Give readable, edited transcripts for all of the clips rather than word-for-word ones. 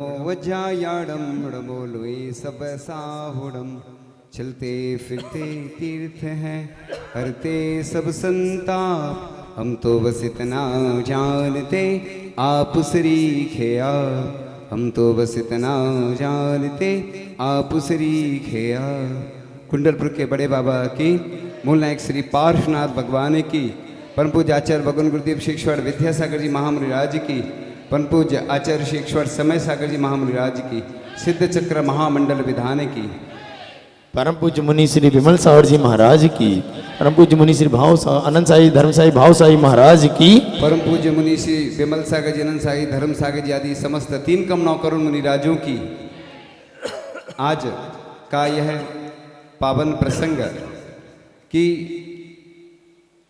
वज्रायाड़म बोलोए सब साहुड़म। चलते फिरते तीर्थ हैं हरते सब संताप। हम तो बस इतना जानते आप सरीखे आप। हम तो बस इतना जानते आप सरीखे आप। कुंडलपुर के बड़े बाबा की, मूल नायक श्री पार्श्वनाथ भगवान की, परम पूज्य आचार्य भगवान गुरुदेव शिक्षवर विद्यासागर जी महामुनिराज की, परम पूज्य आचार्य शिक्षवर समय सागर जी महामुनिराज की, सिद्ध चक्र महामंडल विधान की, परम पूज्य मुनि श्री विमल सावर जी महाराज की, परम पूज्य मुनि श्री अनंत साई धर्म साई भाव साई महाराज की, परम पूज्य मुनि श्री विमल सागर जी अनंत साई धर्म सागर जी आदि समस्त 3 कम 9 करोड़ मुनिराजों की आज का यह पावन प्रसंग कि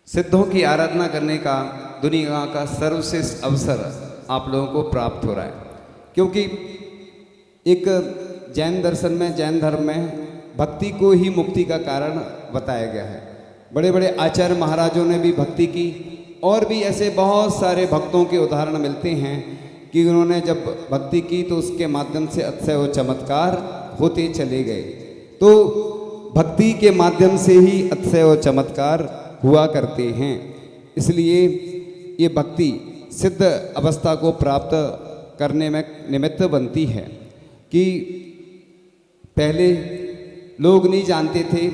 सिद्धों की आराधना करने का दुनिया का सर्वश्रेष्ठ अवसर आप लोगों को प्राप्त हो रहा है। क्योंकि एक जैन दर्शन में, जैन धर्म में भक्ति को ही मुक्ति का कारण बताया गया है। बड़े बड़े आचार्य महाराजों ने भी भक्ति की और भी ऐसे बहुत सारे भक्तों के उदाहरण मिलते हैं कि उन्होंने जब भक्ति की तो उसके माध्यम से अतिशय वो चमत्कार होते चले गए। तो भक्ति के माध्यम से ही अतिशय वो चमत्कार हुआ करते हैं। इसलिए ये भक्ति सिद्ध अवस्था को प्राप्त करने में निमित्त बनती है कि पहले लोग नहीं जानते थे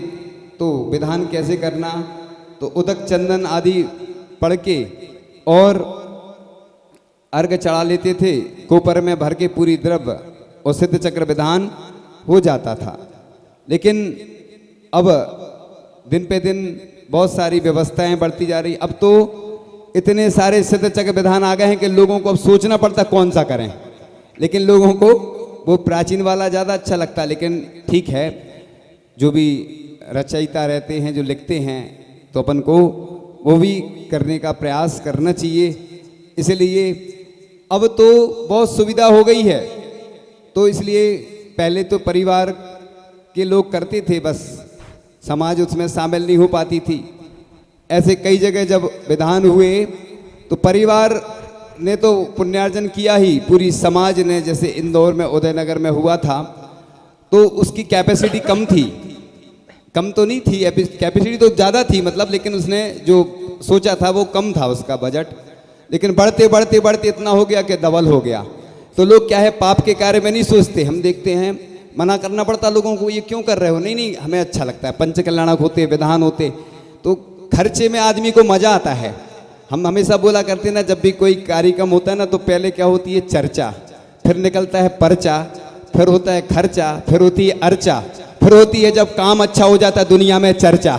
तो विधान कैसे करना, तो उदक चंदन आदि पढ़ के और अर्घ चढ़ा लेते थे, कोपर में भर के पूरी द्रव्य और सिद्ध चक्र विधान हो जाता था। लेकिन अब दिन पे दिन बहुत सारी व्यवस्थाएं बढ़ती जा रही। अब तो इतने सारे सिद्ध चक्र विधान आ गए हैं कि लोगों को अब सोचना पड़ता कौन सा करें। लेकिन लोगों को वो प्राचीन वाला ज़्यादा अच्छा लगता है। लेकिन ठीक है, जो भी रचयिता रहते हैं, जो लिखते हैं, तो अपन को वो भी करने का प्रयास करना चाहिए। इसलिए अब तो बहुत सुविधा हो गई है, तो इसलिए पहले तो परिवार के लोग करते थे, बस समाज उसमें शामिल नहीं हो पाती थी। ऐसे कई जगह जब विधान हुए तो परिवार ने तो पुण्यार्जन किया ही, पूरी समाज ने, जैसे इंदौर में उदयनगर में हुआ था तो उसकी कैपेसिटी कम थी, कम तो नहीं थी, कैपेसिटी तो ज़्यादा थी मतलब, लेकिन उसने जो सोचा था वो कम था उसका बजट। लेकिन बढ़ते बढ़ते बढ़ते इतना हो गया कि डबल हो गया। तो लोग क्या है, पाप के कार्य में नहीं सोचते। हम देखते हैं मना करना पड़ता लोगों को, ये क्यों कर रहे हो, नहीं नहीं हमें अच्छा लगता है, पंच कल्याणक होते, विधान होते, तो खर्चे में आदमी को मजा आता है। हम हमेशा बोला करते ना, जब भी कोई कार्यक्रम होता है ना तो पहले क्या होती है, चर्चा, फिर निकलता है पर्चा, फिर होता है खर्चा, फिर होती है अर्चा, फिर होती है जब काम अच्छा हो जाता है दुनिया में चर्चा,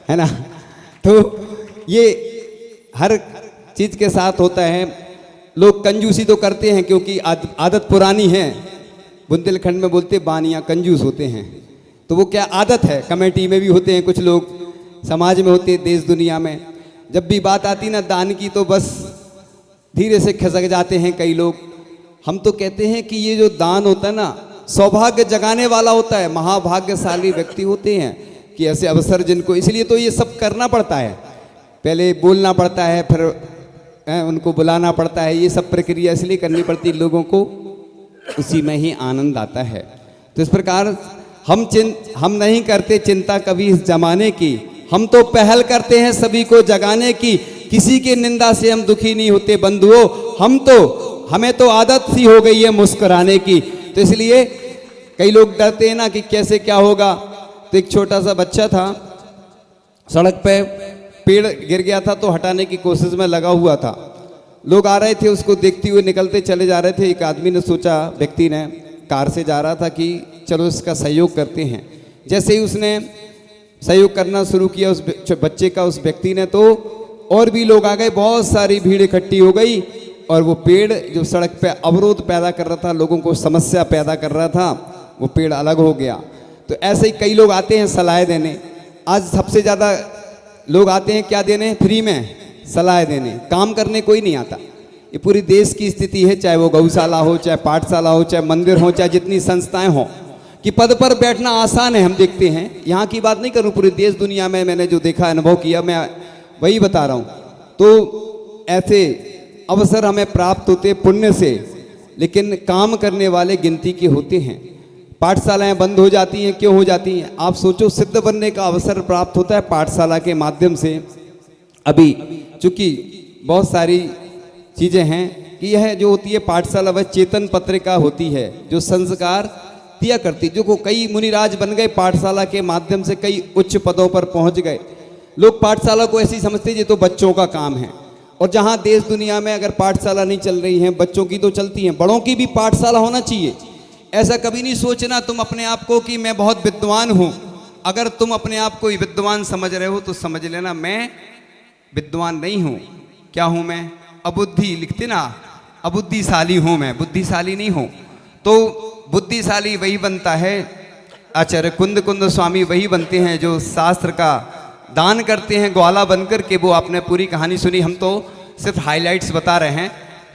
है ना। तो ये हर चीज के साथ होता है। लोग कंजूसी तो करते हैं क्योंकि आदत पुरानी है। बुंदेलखंड में बोलते बानिया कंजूस होते हैं, तो वो क्या आदत है। कमेटी में भी होते हैं कुछ लोग, समाज में होते, देश दुनिया में। जब भी बात आती ना दान की तो बस धीरे से खिसक जाते हैं कई लोग। हम तो कहते हैं कि ये जो दान होता है ना, सौभाग्य जगाने वाला होता है। महाभाग्यशाली व्यक्ति होते हैं कि ऐसे अवसर जिनको, इसलिए तो ये सब करना पड़ता है। पहले बोलना पड़ता है, फिर उनको बुलाना पड़ता है, ये सब प्रक्रिया इसलिए करनी पड़ती है, लोगों को उसी में ही आनंद आता है। तो इस प्रकार हम नहीं करते चिंता कभी इस जमाने की, हम तो पहल करते हैं सभी को जगाने की। किसी की निंदा से हम दुखी नहीं होते बंधुओं, हमें तो आदत सी हो गई है मुस्कुराने की। तो इसलिए कई लोग डरते हैं ना कि कैसे क्या होगा। तो एक छोटा सा बच्चा था, सड़क पे पेड़ गिर गया था तो हटाने की कोशिश में लगा हुआ था। लोग आ रहे थे, उसको देखते हुए निकलते चले जा रहे थे। एक आदमी ने सोचा, व्यक्ति ने कार से जा रहा था कि चलो इसका सहयोग करते हैं। जैसे ही उसने सहयोग करना शुरू किया उस बच्चे का, उस व्यक्ति ने, तो और भी लोग आ गए, बहुत सारी भीड़ इकट्ठी हो गई और वो पेड़ जो सड़क पे अवरोध पैदा कर रहा था, लोगों को समस्या पैदा कर रहा था, वो पेड़ अलग हो गया। तो ऐसे ही कई लोग आते हैं सलाह देने। आज सबसे ज़्यादा लोग आते हैं क्या देने, फ्री में सलाह देने, काम करने कोई नहीं आता। ये पूरी देश की स्थिति है, चाहे वो गौशाला हो, चाहे पाठशाला हो, चाहे मंदिर हो, चाहे जितनी संस्थाएं हो, कि पद पर बैठना आसान है। हम देखते हैं, यहाँ की बात नहीं करूँ, पूरी देश दुनिया में मैंने जो देखा, अनुभव किया, मैं वही बता रहा हूँ। तो ऐसे अवसर हमें प्राप्त होते पुण्य से, लेकिन काम करने वाले गिनती के होते हैं। पाठशालाएं बंद हो जाती हैं, क्यों हो जाती हैं? आप सोचो, सिद्ध बनने का अवसर प्राप्त होता है पाठशाला के माध्यम से। अभी चूंकि बहुत सारी चीज़ें हैं कि यह जो होती है पाठशाला वह चेतन पत्रिका होती है जो संस्कार दिया करती, जो को कई मुनिराज बन गए पाठशाला के माध्यम से, कई उच्च पदों पर पहुंच गए। लोग पाठशाला को ऐसी समझते हैं ये तो बच्चों का काम है, और जहां देश दुनिया में अगर पाठशाला नहीं चल रही है, बच्चों की तो चलती हैं, बड़ों की भी पाठशाला होना चाहिए। ऐसा कभी नहीं सोचना तुम अपने आप को कि मैं बहुत विद्वान हूं। अगर तुम अपने आप को विद्वान समझ रहे हो तो समझ लेना मैं विद्वान नहीं हूं। क्या हूं मैं? अबुद्धि लिखते ना, अबुद्धिशाली हूं मैं, बुद्धिशाली नहीं हूं। तो बुद्धिशाली वही बनता है, आचार्य कुंद कुंद स्वामी वही बनते हैं जो शास्त्र का दान करते हैं ग्वाला बनकर के। वो आपने पूरी कहानी सुनी, हम तो सिर्फ हाइलाइट्स बता रहे हैं,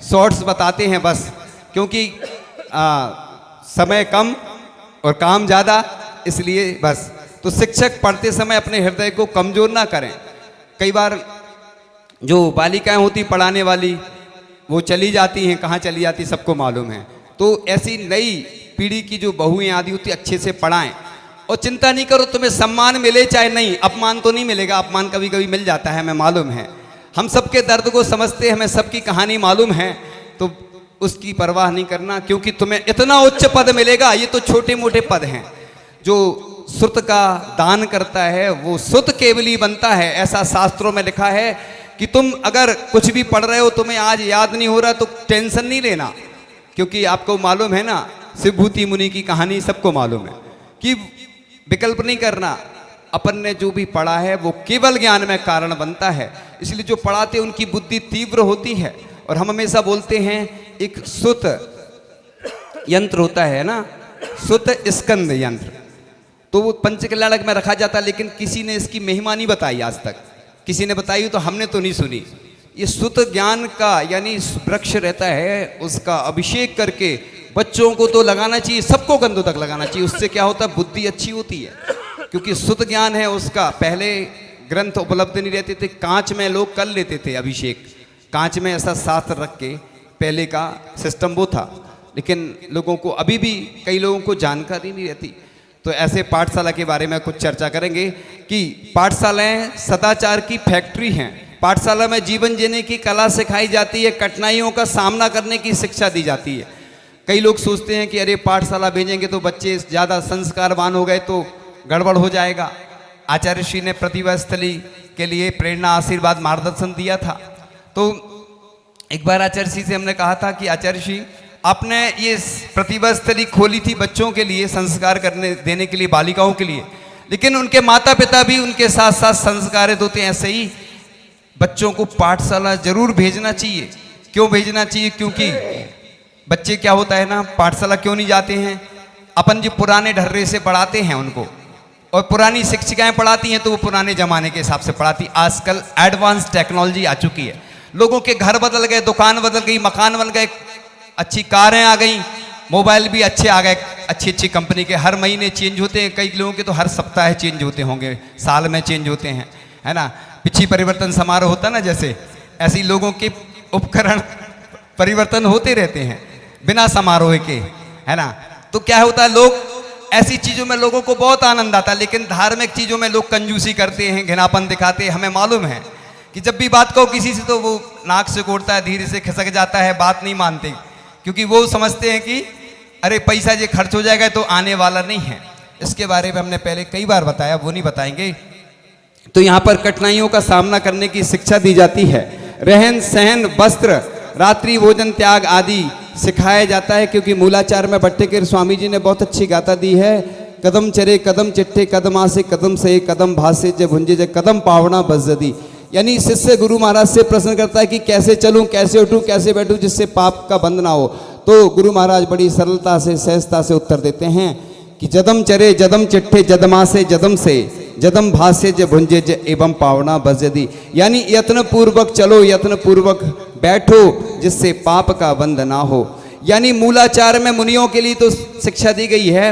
शॉर्ट्स बताते हैं बस, क्योंकि समय कम और काम ज़्यादा, इसलिए बस। तो शिक्षक पढ़ते समय अपने हृदय को कमज़ोर ना करें। कई बार जो बालिकाएं होती पढ़ाने वाली वो चली जाती हैं, कहाँ चली जाती सबको मालूम है। तो ऐसी नई पीढ़ी की जो बहुएं आदि होती अच्छे से पढ़ाएं, और चिंता नहीं करो तुम्हें सम्मान मिले चाहे नहीं, अपमान तो नहीं मिलेगा, अपमान कभी कभी मिल जाता है, हमें मालूम है। हम सबके दर्द को समझते हैं, हमें सबकी कहानी मालूम है, तो उसकी परवाह नहीं करना, क्योंकि तुम्हें इतना उच्च पद मिलेगा। ये तो छोटे मोटे पद हैं। जो सुत का दान करता है वो सुत केवली बनता है, ऐसा शास्त्रों में लिखा है। कि तुम अगर कुछ भी पढ़ रहे हो, तुम्हें आज याद नहीं हो रहा तो टेंशन नहीं लेना, क्योंकि आपको मालूम है ना, शिवभूति मुनि की कहानी सबको मालूम है कि विकल्प नहीं करना। अपन ने जो भी पढ़ा है वो केवल ज्ञान में कारण बनता है, इसलिए जो पढ़ाते हैं उनकी बुद्धि तीव्र होती है। और हम हमेशा बोलते हैं एक सुत यंत्र होता है ना, सुत स्कंद यंत्र, तो वो पंचकल्याणक में रखा जाता है, लेकिन किसी ने इसकी महिमा नहीं बताई आज तक। किसी ने बताई तो हमने तो नहीं सुनी। ये सुत ज्ञान का यानी वृक्ष रहता है, उसका अभिषेक करके बच्चों को तो लगाना चाहिए, सबको कंधों तक लगाना चाहिए। उससे क्या होता है, बुद्धि अच्छी होती है, क्योंकि सुत ज्ञान है उसका। पहले ग्रंथ उपलब्ध नहीं रहते थे, कांच में लोग कर लेते थे अभिषेक, कांच में ऐसा शास्त्र रख के पहले का सिस्टम वो था। लेकिन लोगों को अभी भी कई लोगों को जानकारी नहीं रहती। तो ऐसे पाठशाला के बारे में कुछ चर्चा करेंगे कि पाठशालाएं सदाचार की फैक्ट्री हैं। पाठशाला में जीवन जीने की कला सिखाई जाती है, कठिनाइयों का सामना करने की शिक्षा दी जाती है। कई लोग सोचते हैं कि अरे पाठशाला भेजेंगे तो बच्चे ज़्यादा संस्कारवान हो गए तो गड़बड़ हो जाएगा। आचार्य श्री ने प्रतिभा स्थली के लिए प्रेरणा, आशीर्वाद, मार्गदर्शन दिया था। तो एक बार आचार्य श्री से हमने कहा था कि आचार्य श्री आपने ये प्रतिभा स्थली खोली थी बच्चों के लिए, संस्कार करने देने के लिए, बालिकाओं के लिए, लेकिन उनके माता पिता भी उनके साथ साथ संस्कारित होते हैं। ऐसे ही बच्चों को पाठशाला जरूर भेजना चाहिए। क्यों भेजना चाहिए? क्योंकि बच्चे क्या होता है ना, पाठशाला क्यों नहीं जाते हैं? अपन जो पुराने ढर्रे से पढ़ाते हैं उनको, और पुरानी शिक्षिकाएं पढ़ाती हैं तो वो पुराने जमाने के हिसाब से पढ़ाती। आजकल एडवांस टेक्नोलॉजी आ चुकी है, लोगों के घर बदल गए, दुकान बदल गई, मकान बदल गए, अच्छी कारें आ गई, मोबाइल भी अच्छे आ गए, अच्छी अच्छी कंपनी के, हर महीने चेंज होते हैं। कई लोगों के तो हर सप्ताह चेंज होते होंगे, साल में चेंज होते हैं, है ना। पिछी परिवर्तन समारोह होता ना, जैसे ऐसे लोगों के उपकरण परिवर्तन होते रहते हैं बिना समारोह के, है ना। तो क्या होता है, लोग ऐसी चीज़ों में लोगों को बहुत आनंद आता है, लेकिन धार्मिक चीज़ों में लोग कंजूसी करते हैं, घिनापन दिखाते हैं। हमें मालूम है कि जब भी बात कहो किसी से तो वो नाक से कोड़ता है, धीरे से खिसक जाता है, बात नहीं मानते, क्योंकि वो समझते हैं कि अरे पैसा ये खर्च हो जाएगा तो आने वाला नहीं है। इसके बारे में हमने पहले कई बार बताया, वो नहीं बताएंगे। तो यहाँ पर कठिनाइयों का सामना करने की शिक्षा दी जाती है। रहन सहन, वस्त्र, रात्रि भोजन त्याग आदि सिखाया जाता है, क्योंकि मूलाचार में भट्टेकर स्वामी जी ने बहुत अच्छी गाथा दी है। कदम चरे कदम चिट्ठे, कदमा से कदम से, कदम भासे जय भुंजे जय, कदम पावना बजदी। यानी शिष्य गुरु महाराज से प्रश्न करता है कि कैसे चलूं, कैसे उठूं, कैसे बैठूं जिससे पाप का बंध ना हो। तो गुरु महाराज बड़ी सरलता से, सहजता से उत्तर देते हैं कि जदम चरे जदम चिट्ठे, जदमा से जदम से, जदम भासे ज भुंजे ज एवं पावना बजदी। यानी यत्न पूर्वक चलो, यत्न पूर्वक बैठो जिससे पाप का बंध ना हो। यानी मूलाचार में मुनियों के लिए तो शिक्षा दी गई है।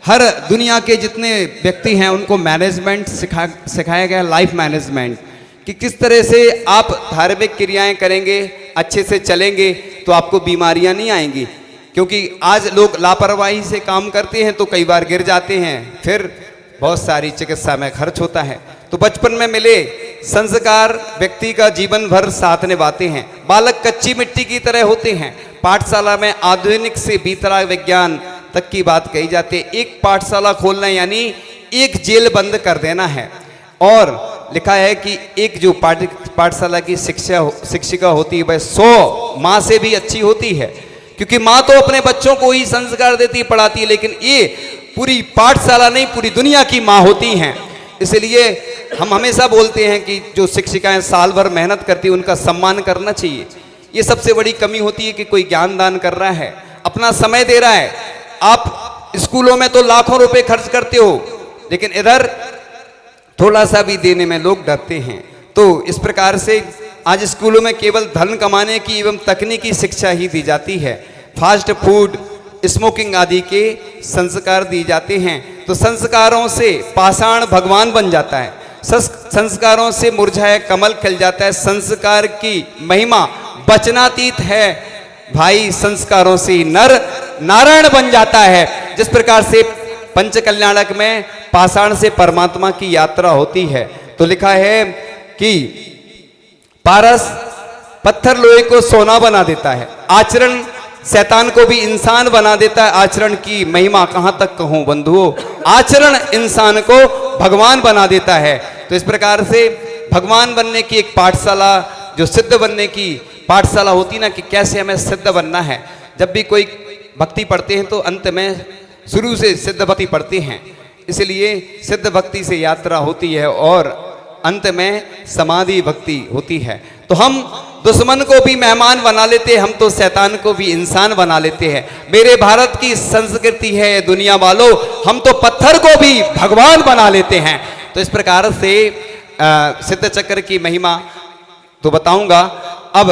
हर दुनिया के जितने व्यक्ति हैं उनको मैनेजमेंट सिखाया गया, लाइफ मैनेजमेंट, कि किस तरह से आप धार्मिक क्रियाएं करेंगे, अच्छे से चलेंगे तो आपको बीमारियां नहीं आएंगी। क्योंकि आज लोग लापरवाही से काम करते हैं तो कई बार गिर जाते हैं, फिर बहुत सारी चिकित्सा में खर्च होता है। तो बचपन में मिले संस्कार व्यक्ति का जीवन भर साथ निभाते हैं। बालक कच्ची मिट्टी की तरह होते हैं। पाठशाला में आधुनिक से भीतरा विज्ञान तक की बात कही जाती है। एक पाठशाला खोलना यानी एक जेल बंद कर देना है। और लिखा है कि एक जो पाठशाला की शिक्षिका होती है वह 100 माँ से भी अच्छी होती है, क्योंकि माँ तो अपने बच्चों को ही संस्कार देती पढ़ाती है, लेकिन ये पूरी पाठशाला नहीं पूरी दुनिया की माँ होती हैं। इसलिए हम हमेशा बोलते हैं कि जो शिक्षिकाएं साल भर मेहनत करती हैं उनका सम्मान करना चाहिए। ये सबसे बड़ी कमी होती है कि कोई ज्ञान दान कर रहा है, अपना समय दे रहा है। आप स्कूलों में तो लाखों रुपए खर्च करते हो, लेकिन इधर थोड़ा सा भी देने में लोग डरते हैं। तो इस प्रकार से आज स्कूलों में केवल धन कमाने की एवं तकनीकी शिक्षा ही दी जाती है। फास्ट फूड, स्मोकिंग आदि के संस्कार दिए जाते हैं। तो संस्कारों से पाषाण भगवान बन जाता है, संस्कारों से मुरझाया कमल खिल जाता है। संस्कार की महिमा वचनातीत है भाई, संस्कारों से नर नारायण बन जाता है। जिस प्रकार से पंच कल्याणक में पाषाण से परमात्मा की यात्रा होती है, तो लिखा है कि पारस पत्थर लोहे को सोना बना देता है, आचरण शैतान को भी इंसान बना देता है। आचरण की महिमा कहां तक कहूं बंधुओं, आचरण इंसान को भगवान बना देता है। तो इस प्रकार से भगवान बनने की एक पाठशाला, जो सिद्ध बनने की पाठशाला होती ना, कि कैसे हमें सिद्ध बनना है। जब भी कोई भक्ति पढ़ते हैं तो अंत में शुरू से सिद्ध भक्ति पढ़ते हैं, इसलिए सिद्ध भक्ति से यात्रा होती है और अंत में समाधि भक्ति होती है। तो हम दुश्मन को भी मेहमान बना लेते हैं, हम तो शैतान को भी इंसान बना लेते हैं। मेरे भारत की संस्कृति है दुनिया वालों, हम तो पत्थर को भी भगवान बना लेते हैं। तो इस प्रकार से सिद्ध चक्र की महिमा तो बताऊंगा। अब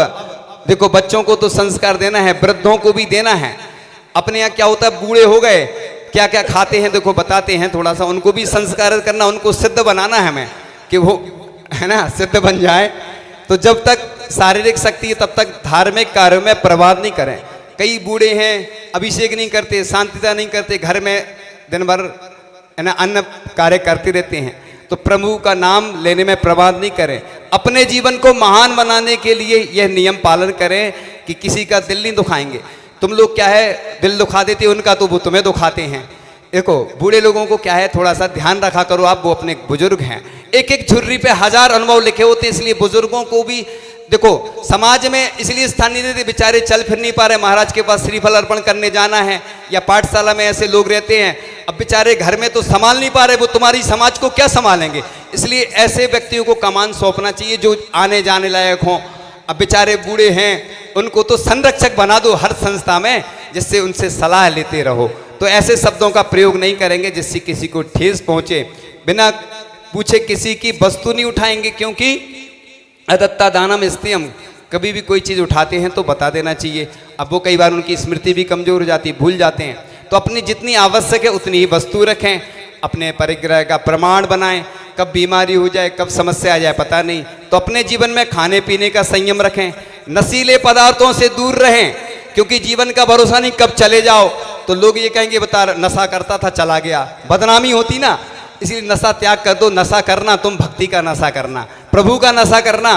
देखो, बच्चों को तो संस्कार देना है, वृद्धों को भी देना है। अपने यहाँ क्या होता है, बूढ़े हो गए, क्या क्या खाते हैं देखो बताते हैं, थोड़ा सा उनको भी संस्कार करना, उनको सिद्ध बनाना है हमें, कि वो है ना सिद्ध बन जाए। तो जब तक शारीरिक शक्ति है तब तक धार्मिक कार्यों में प्रवाद नहीं करें। कई बूढ़े हैं अभिषेक नहीं करते, शांतिता नहीं करते, घर में दिन भर है ना अन्न कार्य करते रहते हैं। तो प्रभु का नाम लेने में प्रवाद नहीं करें। अपने जीवन को महान बनाने के लिए यह नियम पालन करें कि किसी का दिल नहीं दुखाएंगे। तुम लोग क्या है दिल दुखा देते हो उनका, तो वो तुम्हें दुखाते हैं। देखो बूढ़े लोगों को क्या है, थोड़ा सा ध्यान रखा करो आप, वो अपने बुजुर्ग हैं। एक एक झुर्री पे 1000 अनुभव लिखे होते हैं, इसलिए बुजुर्गों को भी देखो समाज में इसलिए स्थान नहीं देते, बेचारे चल फिर नहीं पा रहे, महाराज के पास श्रीफल अर्पण करने जाना है, या पाठशाला में ऐसे लोग रहते हैं, अब बेचारे घर में तो संभाल नहीं पा रहे, वो तुम्हारी समाज को क्या संभालेंगे। इसलिए ऐसे व्यक्तियों को कमान सौंपना चाहिए जो आने जाने लायक हों। अब बेचारे बूढ़े हैं, उनको तो संरक्षक बना दो हर संस्था में, जिससे उनसे सलाह लेते रहो। तो ऐसे शब्दों का प्रयोग नहीं करेंगे जिससे किसी को ठेस पहुंचे। बिना पूछे किसी की वस्तु नहीं उठाएंगे, क्योंकि अदत्ता दानम स्त्यम, कभी भी कोई चीज़ उठाते हैं तो बता देना चाहिए। अब वो कई बार उनकी स्मृति भी कमजोर हो जाती है, भूल जाते हैं। तो अपनी जितनी आवश्यक है उतनी ही वस्तु रखें, अपने परिग्रह का प्रमाण बनाएं। कब बीमारी हो जाए, कब समस्या आ जाए पता नहीं। तो अपने जीवन में खाने पीने का संयम रखें, नशीले पदार्थों से दूर रहें, क्योंकि जीवन का भरोसा नहीं कब चले जाओ। तो लोग ये कहेंगे बता नशा करता था चला गया, बदनामी होती ना। इसलिए नशा त्याग कर दो। नशा करना तुम भक्ति का नशा करना, प्रभु का नशा करना।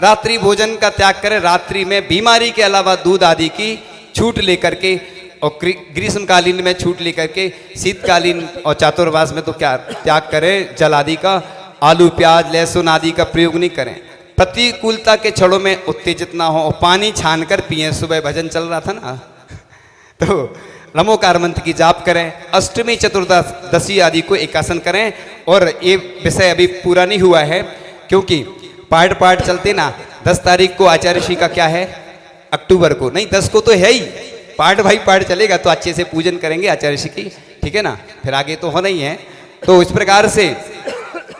रात्रि भोजन का त्याग करें, रात्रि में बीमारी के अलावा दूध आदि की छूट लेकर के, और ग्रीष्मकालीन में छूट लेकर के, शीतकालीन और चातुर्मास में तो क्या त्याग करें, जल आदि का, आलू प्याज लहसुन आदि का प्रयोग नहीं करें। प्रतिकूलता के क्षणों में उत्तेजित ना हो, और पानी छान कर पिए। सुबह भजन चल रहा था ना, तो नमोकार मंत्र की जाप करें। अष्टमी चतुर्दशी आदि को एकासन करें। और ये विषय अभी पूरा नहीं हुआ है, क्योंकि पाठ चलते ना। 10 तारीख को आचार्य ऋषि का क्या है, अक्टूबर को नहीं 10 को तो है ही पाठ चलेगा, तो अच्छे से पूजन करेंगे आचार्य ऋषि की, ठीक है ना। फिर आगे तो होना ही है। तो इस प्रकार से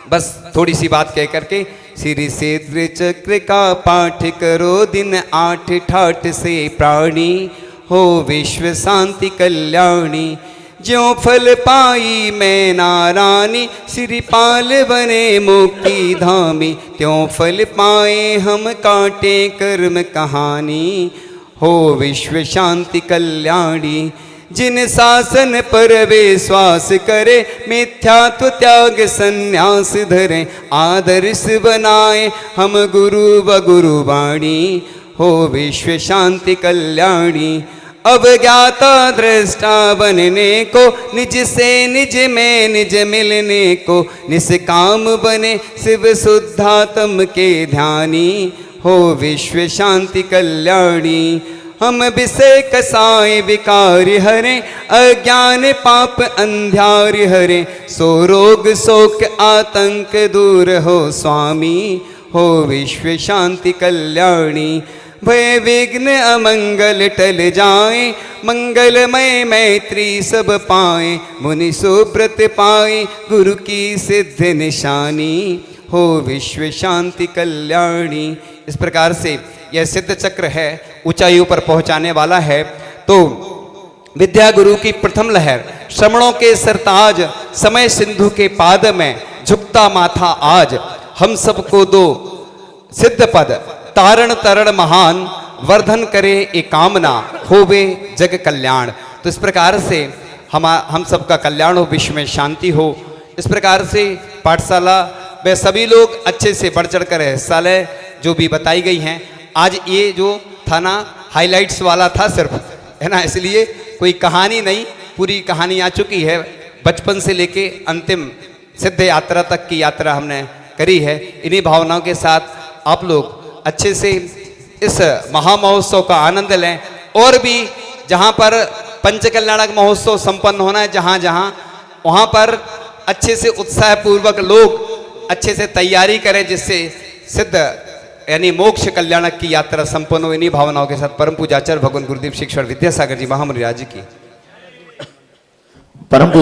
बस थोड़ी सी बात कह करके, श्री क्षेत्र चक्र का पाठ करो दिन 8 ठाठ से प्राणी, हो विश्व शांति कल्याणी। ज्यों फल पाई मैं नारानी, श्रीपाल बने मुक्ति धामी। त्यों फल पाए हम काटे कर्म कहानी, हो विश्व शांति कल्याणी। जिन शासन पर विश्वास करे, मिथ्यात्व त्याग संन्यास धरे, आदर्श बनाए हम गुरु व गुरु वाणी, हो विश्व शांति कल्याणी। अवज्ञाता दृष्टा बनने को, निज से निज में निज मिलने को, निष्काम बने शिव शुद्धात्म के ध्यानी, हो विश्व शांति कल्याणी। हम विषय कसाए विकार हरे, अज्ञान पाप अंधार हरे, सो रोग शोक आतंक दूर हो स्वामी, हो विश्व शांति कल्याणी। भय विघ्न अमंगल टल जाए, मंगलमय मैत्री सब पाए, मुनि सुब्रत पाए गुरु की सिद्ध निशानी, हो विश्व शांति कल्याणी। इस प्रकार से यह सिद्ध चक्र है, ऊंचाइयों पर पहुंचाने वाला है। तो विद्या गुरु की प्रथम लहर, श्रमणों के सरताज, समय सिंधु के पाद में झुकता माथा आज, हम सबको दो सिद्ध पद, तारण तरण महान, वर्धन करे एक कामना, होवे जग कल्याण। तो इस प्रकार से हम सबका कल्याण हो, विश्व में शांति हो। इस प्रकार से पाठशाला वे सभी लोग अच्छे से बढ़ चढ़ कर हिस्सा लें, जो भी बताई गई हैं। आज ये जो था ना, हाइलाइट्स वाला था सिर्फ, है ना, इसलिए कोई कहानी नहीं, पूरी कहानी आ चुकी है। बचपन से लेके अंतिम सिद्ध यात्रा तक की यात्रा हमने करी है। इन्हीं भावनाओं के साथ आप लोग अच्छे से इस महामहोत्सव का आनंद लें। और भी जहाँ पर पंचकल्याणक महोत्सव संपन्न होना है, जहाँ जहाँ वहाँ पर अच्छे से उत्साहपूर्वक लोग अच्छे से तैयारी करें, जिससे सिद्ध यानी मोक्ष कल्याणक की यात्रा संपन्न हो। इन्हीं भावनाओं के साथ परम पूजाचार्य भगवान गुरुदेव शिक्षण विद्यासागर जी महामुनि राज की परम